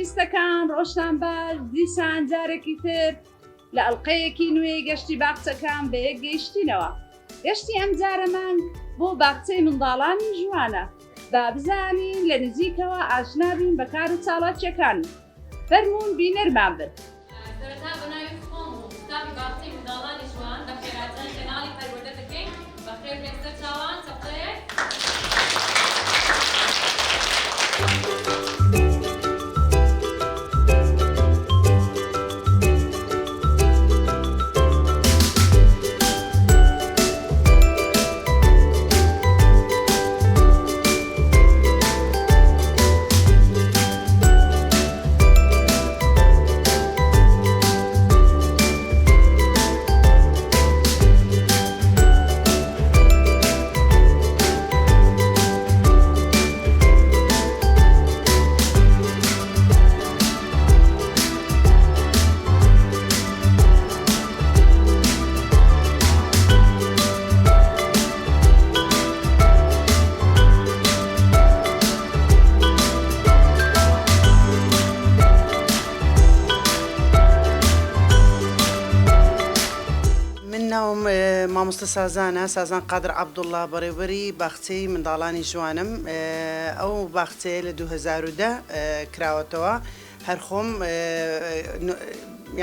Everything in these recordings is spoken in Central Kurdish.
ویستەکان ڕۆشتان باش دیسان جارێکی تر لە ئەڵلقەیەکی نوێی گەشتی باخچەکان بەیەک گەیشتینەوە. گەشتی ئەم جارەمان بۆ باخچەی منداڵانی جوانە با بزانین لە نزیکەوە ئاشنابین بە کار و چالاکیەکان. فەرموون بینەرمان بن. سەرەتا بەناوی خۆم و ستافی باخچەی منداڵانی جوان بە خێراتان کەناڵی پەروەردە دەکەین بەخێر بێنسەر چاوان چەپڵەیەک. مامۆستا سازان قادر عەبدوڵڵا بەڕێوەبەری باخچەی منداڵانی جوانم. ئەو باخچەیە لە 2010 کراوەتەوە. هەر خۆم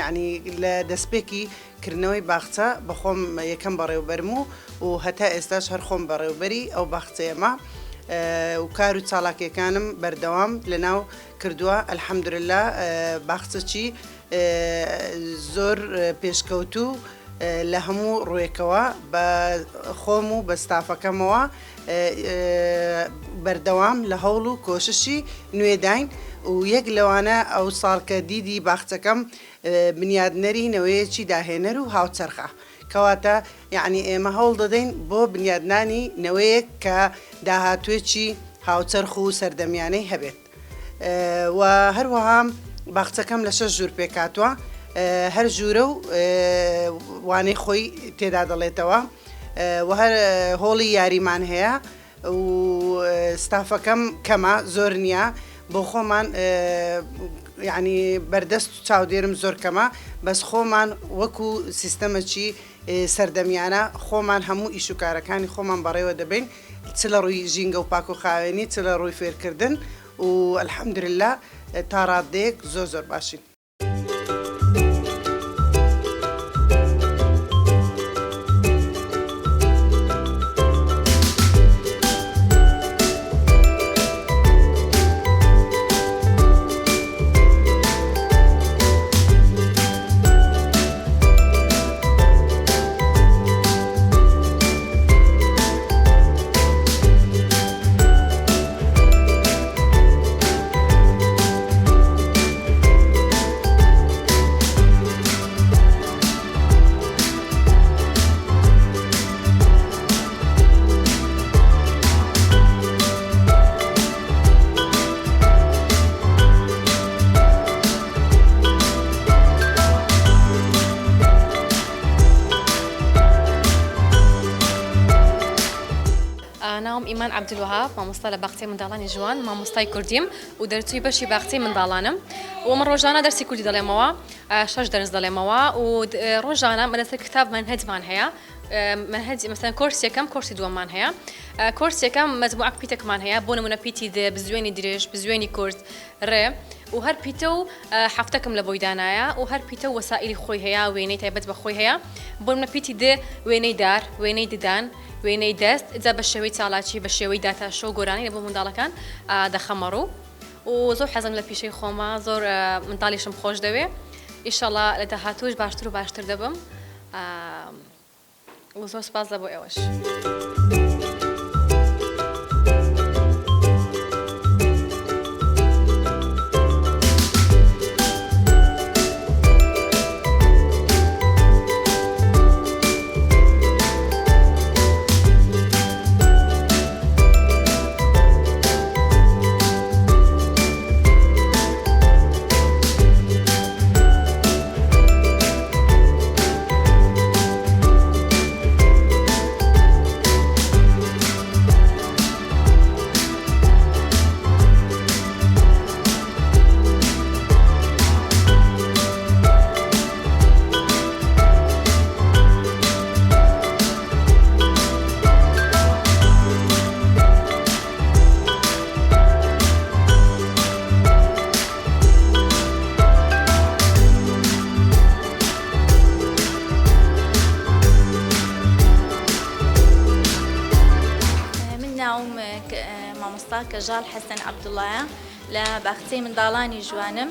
یعنی لە دەستپێکی کردنەوەی باخچە بەخۆم یەکەم بەڕێوەبەرم و هەتا ئێستاش هەر خۆم بەڕێوەبەری ئەو باخچەیەمە و کار و چالاکیەکانم بەردەوام لەناو کردووە. ئەلحەمدوللا باخچەکی زۆر پێشکەوتوو لە هەموو ڕوویەکەوە بە خۆم و بە ستافەکەمەوە بەردەوام لە هەوڵ و کۆششی نوێداین و یەک لەوانە ئەو ساڵ کە دیدی باخچەکەم بنیادنەری نەوەیەکی داهێنەر و هاوچەرخە کەواتە یعنی ئێمە هەوڵ دەدەین بۆ بنیادنانی نەوەیەک کە داهاتوێکی هاوچەرخ و سەردەمیانەی هەبێت و هەروەها باخچەکەم لە 6 ژوور پێکاتوە. هەر ژوورە و وانەی خۆی تێدا دەڵێتەوە و هەر هۆڵی یاریمان هەیە و ستافەکەم کەمە زۆر نییە بۆ خۆمان یعنی بەردەست و چاودێرم زۆر کەمە بەس خۆمان وەکو سیستەمەکی سەردەمیانە خۆمان هەموو ئیش و کارەکانی خۆمان بەڕێوە دەبین چ لە ڕووی ژینگە و پاک و خاوێنی چ لە ڕووی فێرکردن و ئەلحەمدوللا تا ڕادەیەک زۆر باشین. ناوم ئیمان عەبدولوهاب مامۆستا لە باخچەی منداڵانی جوان مامۆستای کوردیم و دەرچووی بەشی باخچەی منداڵانم و من ڕۆژانە دەرسی کوردی دەڵێمەوە 6 دەرس دەڵێمەوە و ڕۆژانە لەسەر کتاب منهەجمان هەیە منهەج مەسەن کۆرسێکەم کۆرسی دووەممان هەیە کۆرسێکەم مەجموعە پیتێکمان هەیە بۆ نمونە پیتی بزوێنی درێژ بزوێنی کورد ڕێ و هەر پیتە و هەفتەکەم لە بۆی دانایە و هەر پیتە و وەسائلی خۆی هەیە وێنەی تایبەت بە خۆی هەیە بۆ نمونە پیتی وێنەی دار وێنەی ددان وێنەی دەست جا بە شێوەی چالاکی بە شێوەی داتاشە و گۆرانی لە بۆ منداڵەکان دەخەمەڕوو و زۆر حەزم لە پیشەی خۆمە زۆر منداڵیشم خۆش دەوێ ئیشەڵا لە داهاتووش باشتر و باشتر دەبم و زۆر سپاس لە بۆ ئێوەش. مامۆستا کەژاڵ حەسەن عەبدوڵایە لە باخچەی منداڵانی جوانم.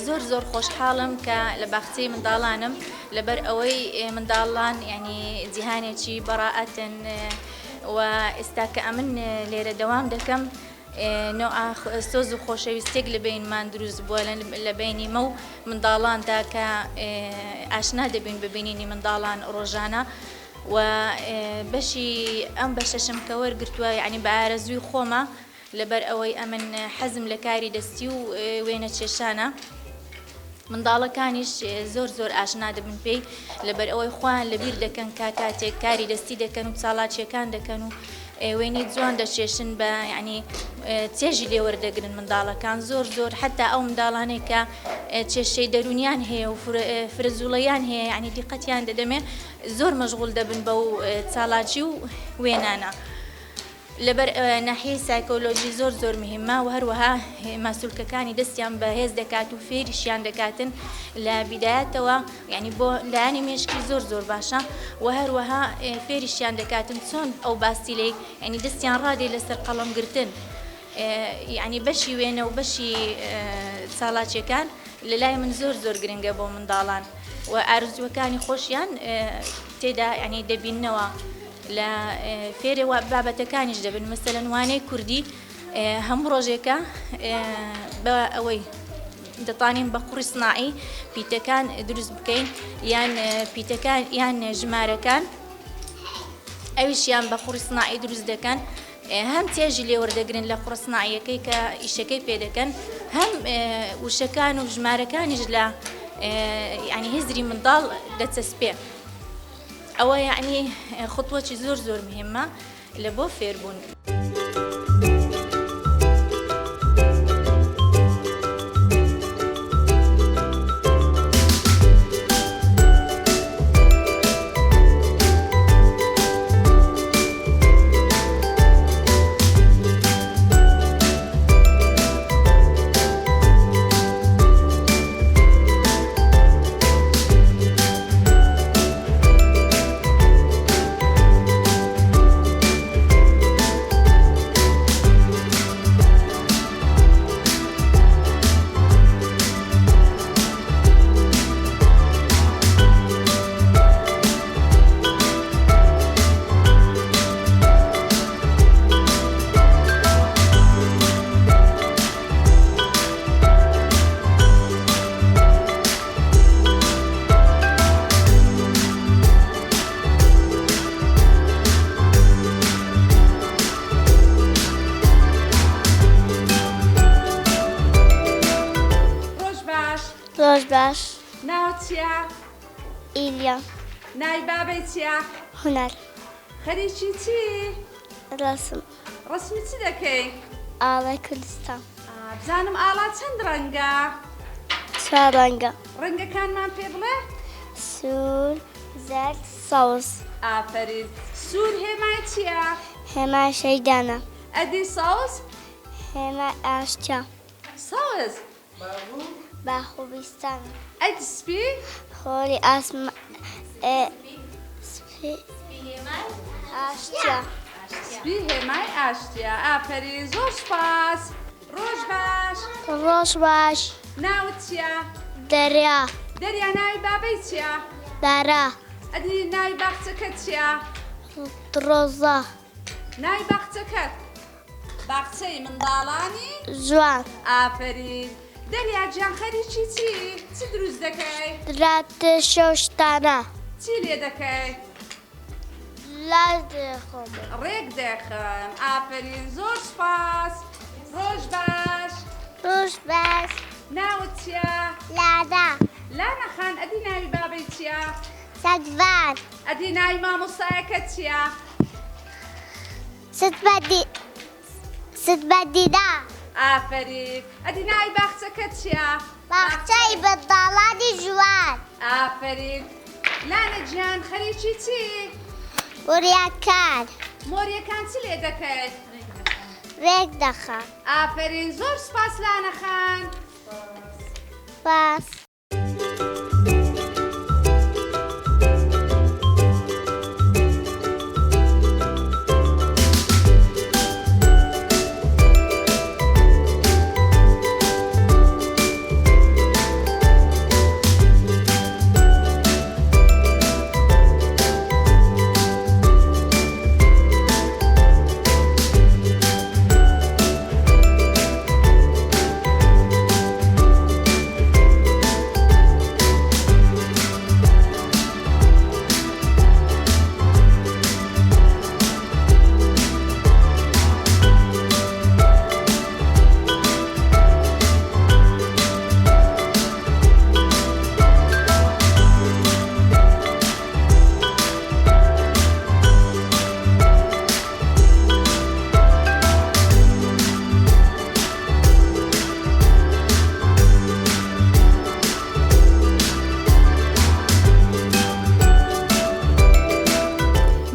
زۆر خۆشحاڵم کە لە باخچەی منداڵانم لەبەر ئەوەی منداڵان ینی جیهانێکی بەڕائەتن و ئێستا کە ئەمن لێرە دەوام دەکەم سۆز و خۆشەویستێک لە بینمان دروست بووە لە بینی مە و منداڵاندا کە ئاشنا دەبین ببینینی منداڵان ڕۆژانە و بەشی ئەم بەشەشم کە وەرگرتووە یعنی بە ئارەزووی خۆمە لەبەر ئەوەی ئەمن حەزم لە کاری دەستی و وێنە کێشانە منداڵەکانیش زۆر ئاشنا دەبن پێی لەبەر ئەوەی خۆیان لەبیر دەکەن کاتێک کاری دەستی دەکەن و چاڵاکیەکان دەکەن و وێنەی جوان دەچێشن بە ینی چێژی لێوەردەگرن منداڵەکان زۆر حتا ئەو منداڵانەی کە کێشەی دەرونیان هەیە و فرەزوڵەیان هەیە ینی دیقەتیان دەدەمێ زۆر مەشغوڵ دەبن بەو چاڵاکی و وێنانە. لەبەر ناحیەی سایکۆلۆژی زۆر مهمە و هەروەها ماسوولکەکانی دەستیان بەهێز دەکات و فێریشیان دەکاتن لە بیدایەتەوە ینی بۆ لایانی مێشکی زۆر باشە و هەروەها فێریشیان دەکاتن چۆن ئەو باسیلەی ینی دەستیان ڕادێ لەسەر قەڵەم گرتن ینی بەشی وێنە و بەشی چاڵاکیەکان لە لای من زۆر گرنگە بۆ منداڵان و ئارزوەکانی خۆشیان تێدا ینی دەبیننەوە لە فێرەوە بابەتەکانیش دەبن مەسەلەن وانەی کوردی هەموو ڕۆژێکە بە ئەوەی دەتوانین بە قوڕی سناعی پیتەکان دروست بکەین یان پیتەکان یان ژمارەکان ئەویشیان بە قوڕی سناعی دروست دەکەن هەم تێژی لێوەردەگرن لە قوڕە سناعیەکەی کە ئیشەکەی پێ دەکەن هەم وشەکان و ژمارەکانیش لە ینی هێزری منداڵ دەچەسپێ. ئەوە یعنی خطوەی زۆر مهمە لە بۆ فێربوون. ڕۆژ باش. ناوت چییە؟ ئیلیا. ناوی بابەی چییە؟ هونەر. خەریکی چی؟ ڕسم. ڕسمی چی دەکەی؟ ئاڵای کوردستان. بزانم ئاڵا چەند ڕەنگە؟ 4 ڕەنگە. ڕەنگەکانمان پێ بڵێ؟ سوور، زەرد، سەوز. ئافرین. سوور هێمای چییە؟ هێمای شەیدانە. ئەدی سەوز؟ هێمای ئاشتیا. سەوز؟ باخوبیستانە. ئەدی سپی؟ خۆری ئاسمە سپی هێمای ئاشتیا. سپی هێمای ئاشتیا. ئافرین زۆر سوپاس. ڕۆژ باش. ڕۆژ باش. ناوت چییە؟ دەریا. دەریا ناوی بابەی چییە؟ دارا. ئەدی ناوی باخچەکەت چییە؟ ڕۆزە. ناوی باخچەکەت؟ باخچەی منداڵانی؟ جوان. ئافرین. دەریا گیان خەریکی چی دروست دەکەی؟ دراتە شەوشتانە. چی لێ دەکەی؟ لاز دەخۆم. ڕێک دەخەم. ئافرین زۆر سوپاس. ڕۆژ باش. ڕۆژ باش. ناوت چییە؟ لادا. لانە خان ئەدی ناوی بابەی چییە؟ سەدڤان. ئەدی ناوی مامۆستایەکەت چییە؟ ستبەدیدا. ئافرین. ئەدی ناوی باخچەکەت چییە؟ باخچەی منداڵانی جوان. ئافرین. لانە گیان خەریکی چی؟ وریاکان. مۆریەکان چی لێ دەکەیت؟ ڕێک دەخە. ئافرین زۆر سوپاس لانە خان. باس.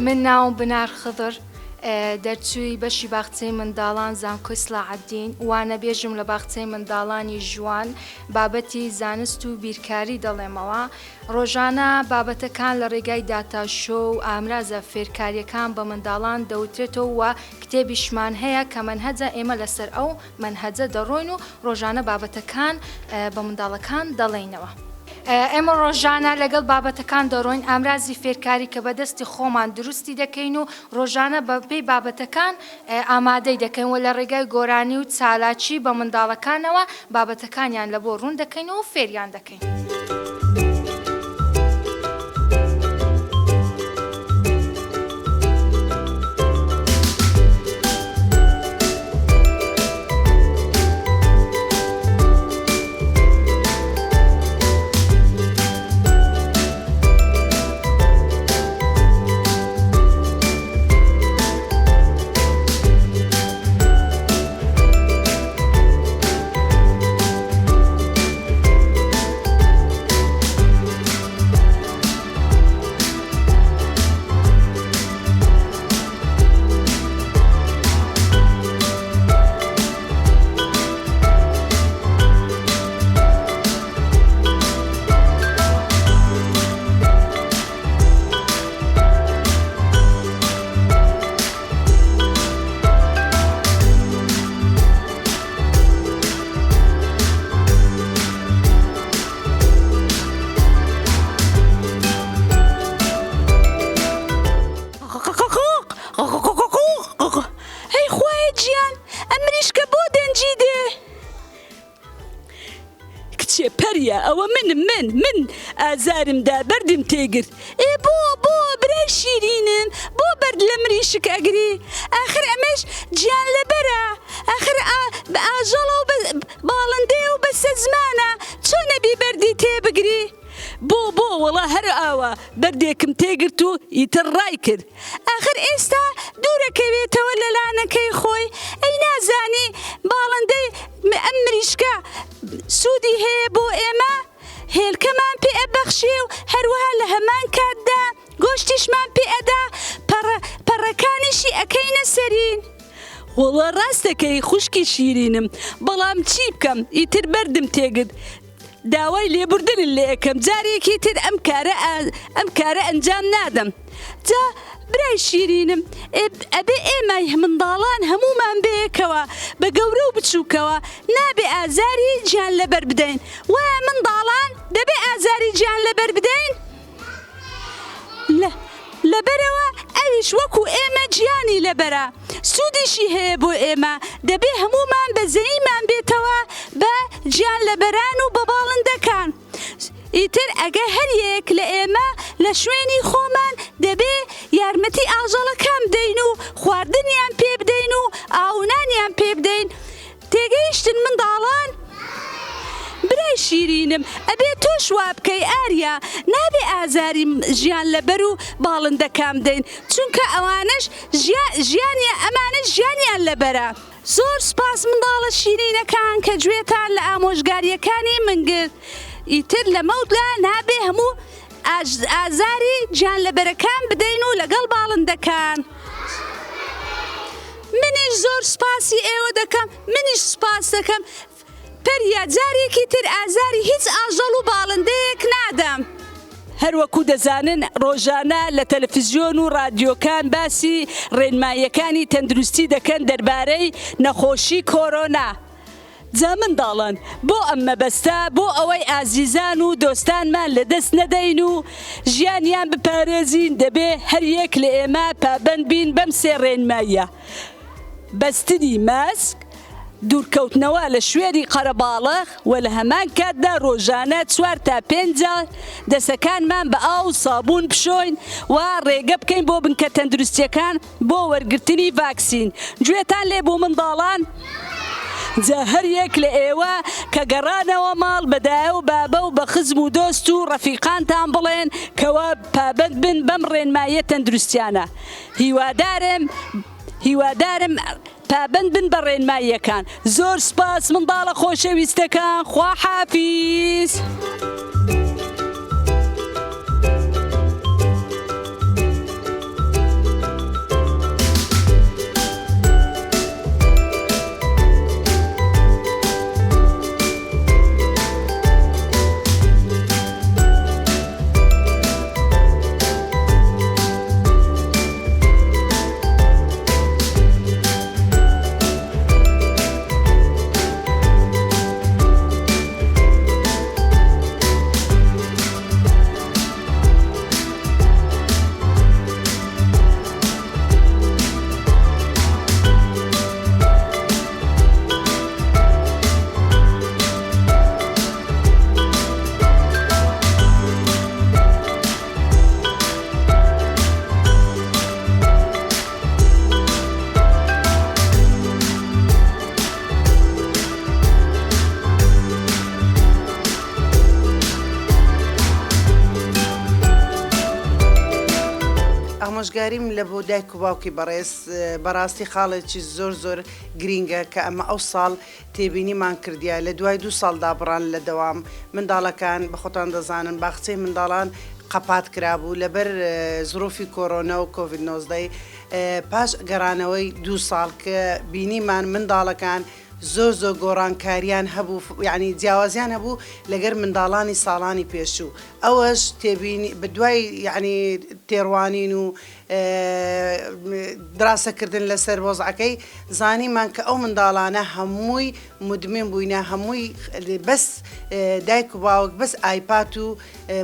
من ناو بنار خضر دەرچووی بەشی باخچەی منداڵان زانکۆی سلاحەددین وانە بێژم لە باخچەی منداڵانی جوان بابەتی زانست و بیرکاری دەڵێمەوە ڕۆژانە بابەتەکان لە ڕێگای داتاشۆ و ئامرازە فێرکاریەکان بە منداڵان دەوترێتەوە و کتێبیشمان هەیە کە منهەجە ئێمە لەسەر ئەو منهەجە دەڕۆین و ڕۆژانە بابەتەکان بە منداڵەکان دەڵێنەوە. ئێمە ڕۆژانە لەگەڵ بابەتەکان دەڕۆین ئامرازی فێرکاری کە بەدەستی خۆمان دروستی دەکەین و ڕۆژانە بە پێی بابەتەکان ئامادەی دەکەین و لە ڕێگای گۆرانی و چالاکی بە منداڵەکانەوە بابەتەکانیان لە بۆ ڕوون دەکەینەوە و فێریان دەکەین. ئەوە من ئازارم دا بەردم تێگرت بۆ برای شیرینم بۆ بەرد لە مریشک ئەگری ئاخر ئەمەش گیان لەبەرە ئاخر بە ئاژەڵە و باڵندەیە و بەسە زمانە چۆن نەبی بەردی تێبگری بۆ وەڵا هەر ئاوە بەردێکم تێگرت و ئیتر ڕای کرد ئاخر ئێستا دوورەکەوێتەوە لە لانەکەی خۆی ئەی نازانی باڵندەی ئەم مریشکە سوودی هەیە بۆ ئێمە هێلکەمان پێ ئەبەخشێ و هەروەها لە هەمان کاتدا گۆشتیشمان پێ ئەدا پەڕەکانیشی ئەکەینە سەرین وەڵا ڕاستەکەی خوشکی شیرینم بەڵام چی بکەم ئیتر بەردم تێگرت داوای لێبوردن لێ یەکەم جارێکی تر ئەم کارە ئەنجام نادەم جا برای شیرینم ئەبێ ئێمە منداڵان هەمومان بەیەکەوە بە گەورە و بچووکەوە نابێ ئازاری گیان لەبەر بدەین وایە منداڵان دەبێ ئازاری گیان لەبەر بدەین لەبەرەوە ئەویش وەکو ئێمە گیانی لەبەرە سوودیشی هەیە بۆ ئێمە دەبێ هەمومان بە زەیمان بێتەوە بە گیان لەبەران و بە باڵندەکان ئیتر ئەگە هەریەک لە ئێمە لە شوێنی خۆمان دەبێ یارمەتی ئاژەڵەکان بدەین و خواردنیان پێ بدەین و ئاونانیان پێ بدەین تێگەیشتن منداڵان برای شیرینم ئەبێ تۆش وا بکەی ئاریا نابێ ئازاری ژیان لەبەر و باڵندەکان بدەین چونکە ئەوانش ژیانی ئەمانش ژیانیان لەبەرە زۆر سپاس منداڵە شیرینەکان کە گوێتان لە ئامۆژگاریەکانی من گرت ئیتر لە مەوتلا نابێ هەموو ئازاری گیان لەبەرەکان بدەین و لەگەڵ باڵندەکان منیش زۆر سپاسی ئێوە دەکەم منیش سپاس دەکەم پەریا جارێکی تر ئازاری هیچ ئاژەڵ و باڵندەیەک نادەم هەروەکو دەزانن ڕۆژانە لە تەلەڤیزیۆن و رادیۆکان باسی ڕێنماییەکانی تەندروستی دەکەن دەربارەی نەخۆشی کۆرۆنا جا منداڵان بۆ ئەم مەبەستە بۆ ئەوەی ئازیزان و دۆستانمان لەدەست نەدەین و ژیانیان بپارێزین دەبێ هەریەک لە ئێمە پابەند بین بەم سێ ڕێنماییە بەستنی ماسک دوورکەوتنەوە لە شوێری قەرەباڵغ و لە هەمان کاتدا ڕۆژانە 4 تا 5 جار دەسەکانمان بە ئاو و سابوون بشۆین و ڕێگە بکەین بۆ بنکە تەندروستیەکان بۆ وەرگرتنی ڤاکسین گوێتان لێ بۆ منداڵان جا هەریەک لە ئێوە کە گەڕانەوە ماڵ بەدایە و بابە و بە خزم و دۆست و ڕەفیقانتان بڵێن کەوا پابەند بن بەم ڕێنماییە تەندروستیانە هیوادارم پابەند بن بە ڕێنماییەکان زۆر سپاس منداڵە خۆشەویستەکان خوا حافیز ئامۆژگاریم لە بۆ دایک و باوکی بەڕێز بەڕاستی خاڵێکی زۆر زۆر گرینگە کە ئەمە ئەو ساڵ تێبینیمان کردیا لە دوای 2 ساڵدا بڕان لە دەوام منداڵەکان بە خۆتان دەزانن باخچەی منداڵان قەپات کرابوو لەبەر زروفی کۆرۆنا و کۆڤید 19 پاش گەڕانەوەی 2 ساڵ کە بینیمان منداڵەکان زۆر زۆر گۆڕانکاریان هەبوو یعنی جیاوازیان هەبوو لەگەر منداڵانی ساڵانی پێشوو ئەوەش تێبینی بەدوای یعنی تێڕوانین و دراسەکردن لەسەر وەزعەکەی زانیمان کە ئەو منداڵانە هەمووی مدمن بووینە هەمووی بەس دایک و باوک بەس ئایپات و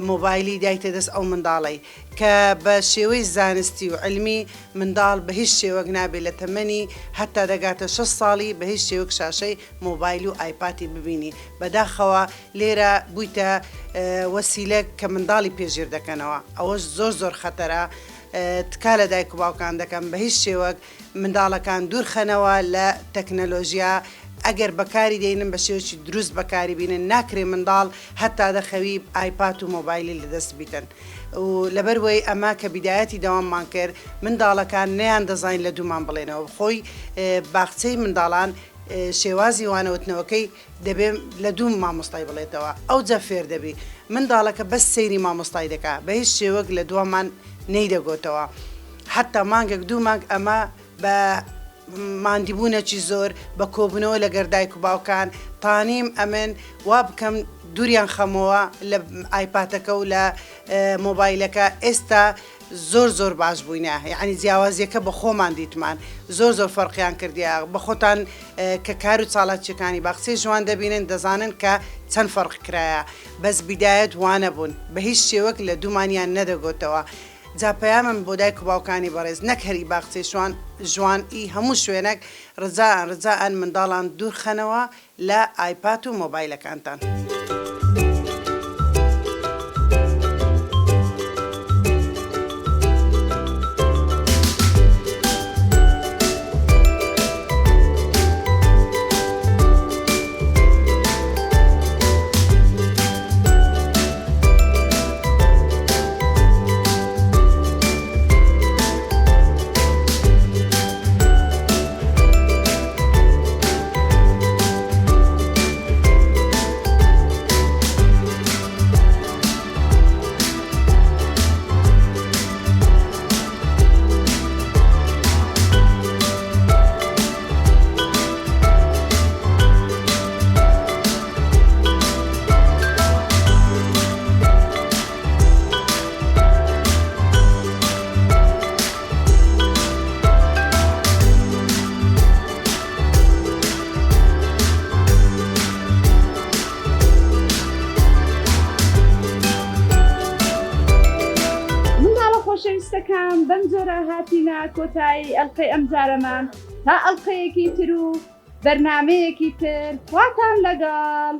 مۆبایلی دایتە دەست ئەو منداڵی کە بە شێوەی زانستی و علمی منداڵ بە هیچ شێوەک نابێت لە تەمەنی هەتا دەگاتە 6 ساڵی بە هیچ شێوەک شاشەی مۆبایل و ئایپاتی ببینی بەداخەوە لێرە بوویتە وەسیلە کە منداڵی پێژیر دەکەنەوە ئەوەش زۆر زۆر خەتەرە تکا لە دایک و باوکان دەکەم بە هیچ شێوەک منداڵەکان دوورخەنەوە لە تەکنەلۆژیا ئەگەر بەکاری دێنن بە شێوەی دروست بەکاری بینن ناکرێ منداڵ هەتا دەخەوی ئایپات و مۆبایلی لەدەست بیتن و لەبەروەی ئەمە کە بیدایەتی دەواممان کرد منداڵەکان نەیان دەزانین لە دوومان بڵێنەوە خۆی باخچەی منداڵان شێوازی وانەوتنەوەکەی دەبێ لە دوو مامۆستای بڵێتەوە ئەو جە فێر دەبی منداڵەکە بەس سەیری مامۆستای دەکا بە هیچ شێوەک لە دووەمان نەیدەگۆتەوە حتا مانگێک 2 مانگ ئەمە بە ماندیبوونەکی زۆر بە کۆبوونەوە لەگەر دایک و باوکان تانیم ئەمن وا بکەم دووریان خەمەوە لە ئایپاتەکە و لە مۆبایلەکە ئێستا زۆر زۆر باش بووینە یعنی جیاوازیەکە بە خۆمان دیتمان زۆر زۆر فەرقیان کردیا بە خۆتان کە کار و چاڵاتچەکانی باخچەی جوان دەبینن دەزانن کە چەند فەرق کرایە بەس بیدایەت وانە بوون بە هیچ شێوەک لە دوومانیان نەدەگۆتەوە جا پەیامم بۆ دایک و باوکانی بەڕێز نەک هەری باخچەی جوانی هەموو شوێنێک ڕزان منداڵان دوورخەنەوە لە ئایپات و مۆبایلەکانتان. خۆشەویستەکان بەم جۆرە هاتینا کۆتایی ئەڵقەی ئەم جارەمان تا ئەڵقەیەکی تر و بەرنامەیەکی تر خواتان لەگەڵ.